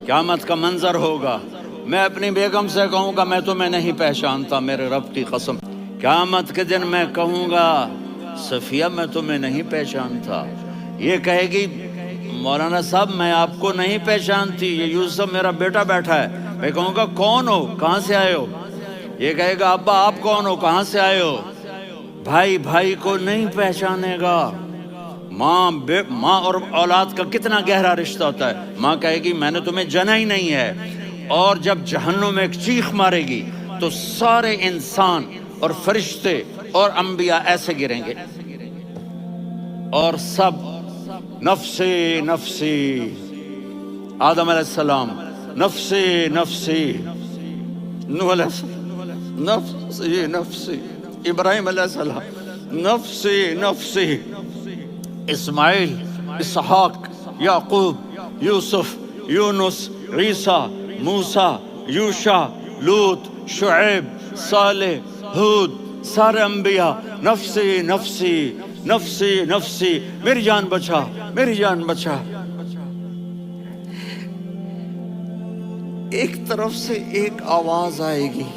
قیامت کا منظر ہوگا، میں اپنی بیگم سے کہوں گا میں تمہیں نہیں پہچانتا میرے رب کی قسم۔ قیامت کے دن میں کہوں گا صفیہ میں تمہیں نہیں پہچانتا، یہ کہے گی مولانا صاحب میں آپ کو نہیں پہچانتی، یہ یوسف میرا بیٹا بیٹھا ہے۔ میں کہوں گا کون ہو، کہاں سے آئے ہو؟ یہ کہے گا ابا آپ کون ہو، کہاں سے آئے ہو؟ بھائی بھائی کو نہیں پہچانے گا۔ ماں اور اولاد کا کتنا گہرا رشتہ ہوتا ہے۔ ماں کہے گی میں نے تمہیں جنا ہی نہیں ہے، اور جب جہنم میں ایک چیخ مارے گی تو سارے انسان اور فرشتے اور انبیاء ایسے گریں گے اور سب نفسی نفسی، آدم علیہ السلام نفسی نفسی، نوح علیہ السلام نفسی نفسی، ابراہیم علیہ السلام نفسی نفسی، اسماعیل، اسحاق، یعقوب، یوسف، یونس، عیسیٰ، موسیٰ، یوشع، لوط، شعیب، صالح، ہود، سارے انبیاء نفسی نفسی نفسی نفسی، میری جان بچا میری جان بچا۔ ایک طرف سے ایک آواز آئے گی،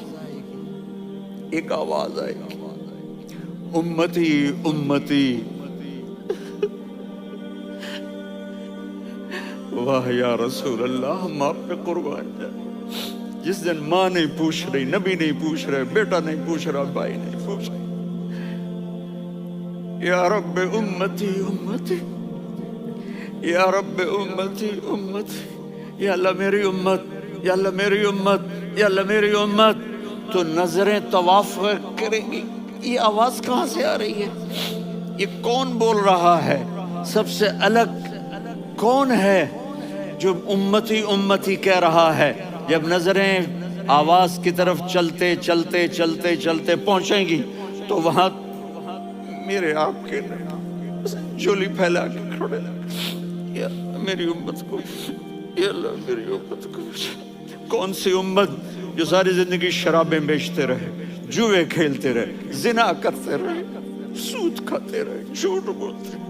ایک آواز آئے گی، امتی امتی۔ واہ یا رسول اللہ، ہم آپ پہ قربان جائیں۔ جس دن ماں نہیں پوچھ رہی، نبی نہیں پوچھ رہے، بیٹا نہیں پوچھ رہا، بھائی نہیں پوچھ رہا، یا رب امتی امتی، یا رب امتی امتی، یا اللہ میری امت، یا اللہ میری امت، یا اللہ میری امت، تو نظریں طواف کریں گی۔ یہ آواز کہاں سے آ رہی ہے؟ یہ کون بول رہا ہے؟ سب سے الگ کون ہے جو امتی امتی کہہ رہا ہے؟ جب نظریں آواز کی طرف چلتے چلتے چلتے چلتے پہنچیں گی تو وہاں میرے آپ کے جھولی پھیلا کے کھڑے، یا میری امت کو، یا اللہ میری امت کو۔ کون سی امت جو ساری زندگی شرابیں بیچتے رہے، جوئے کھیلتے رہے، زنا کرتے رہے، سود کھاتے رہے، جھوٹ بولتے رہے،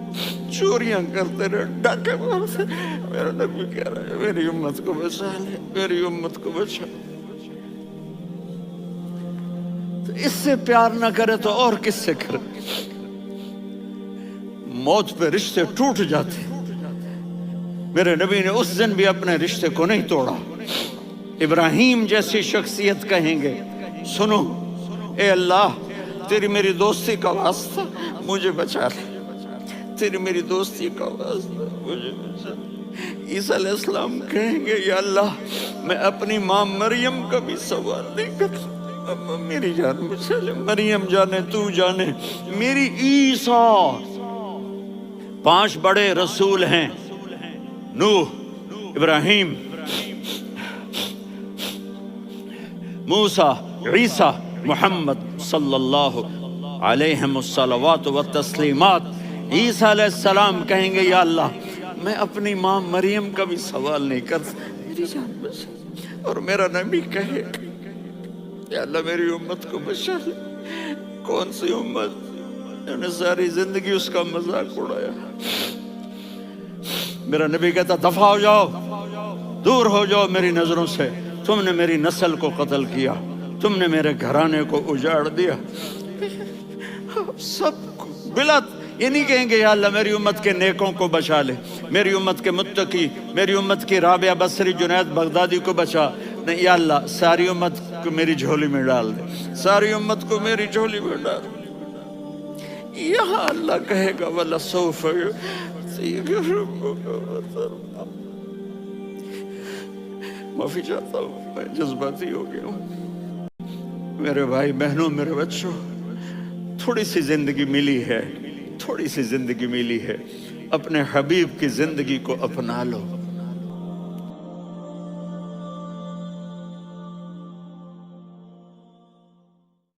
چوریاں کرتے رہے، ڈاکے مارتے رہے۔ میرا نبی کہہ رہا ہے میری امت کو بچا لے، میری امت کو بچا۔ تو اس سے پیار نہ کرے تو اور کس سے کرے؟ موت پہ رشتے ٹوٹ جاتے، میرے نبی نے اس دن بھی اپنے رشتے کو نہیں توڑا۔ ابراہیم جیسی شخصیت کہیں گے سنو اے اللہ تیری میری دوستی کا واسطہ مجھے بچا لے، تیری میری دوستی کا واسطہ مجھے بچا لے۔ عیسیٰ علیہ السلام کہیں گے یا اللہ میں اپنی ماں مریم کا بھی سوال نہیں کرتا، میری جان بچا لے، مریم جانے تو جانے میری عیسیٰ۔ 5 بڑے رسول ہیں، نوح، ابراہیم، موسیٰ، عیسیٰ، محمد صلی اللہ علیہ الصلوات والتسلیمات۔ عیسیٰ علیہ السلام کہیں گے یا اللہ میں اپنی ماں مریم کا بھی سوال نہیں کرتا، میری جان بچا۔ اور میرا نبی کہے یا اللہ میری امت کو بچا لے۔ کون سی امت انہوں نے ساری زندگی اس کا مذاق اڑایا؟ میرا نبی کہتا دفع ہو جاؤ، دور ہو جاؤ میری نظروں سے، تم نے میری نسل کو قتل کیا، تم نے میرے گھرانے کو اجاڑ دیا۔ سب بلا یہ نہیں کہیں گے یا اللہ میری امت کے نیکوں کو بچا لے، میری امت کے متقی، میری امت کی رابعہ بصری جنید بغدادی کو بچا، نہیں یا اللہ ساری امت کو میری جھولی میں ڈال دے، ساری امت کو میری جھولی میں ڈال دے۔ یہاں اللہ کہے گا وَلَسَوْفَ يُعْطِيكَ رَبُّكَ فَتَرْضَىٰ۔ معافی چاہتا ہوں میں جذباتی ہو گیا ہوں۔ میرے بھائی بہنوں، میرے بچوں، تھوڑی سی زندگی ملی ہے، تھوڑی سی زندگی ملی ہے، اپنے حبیب کی زندگی کو اپنا لو۔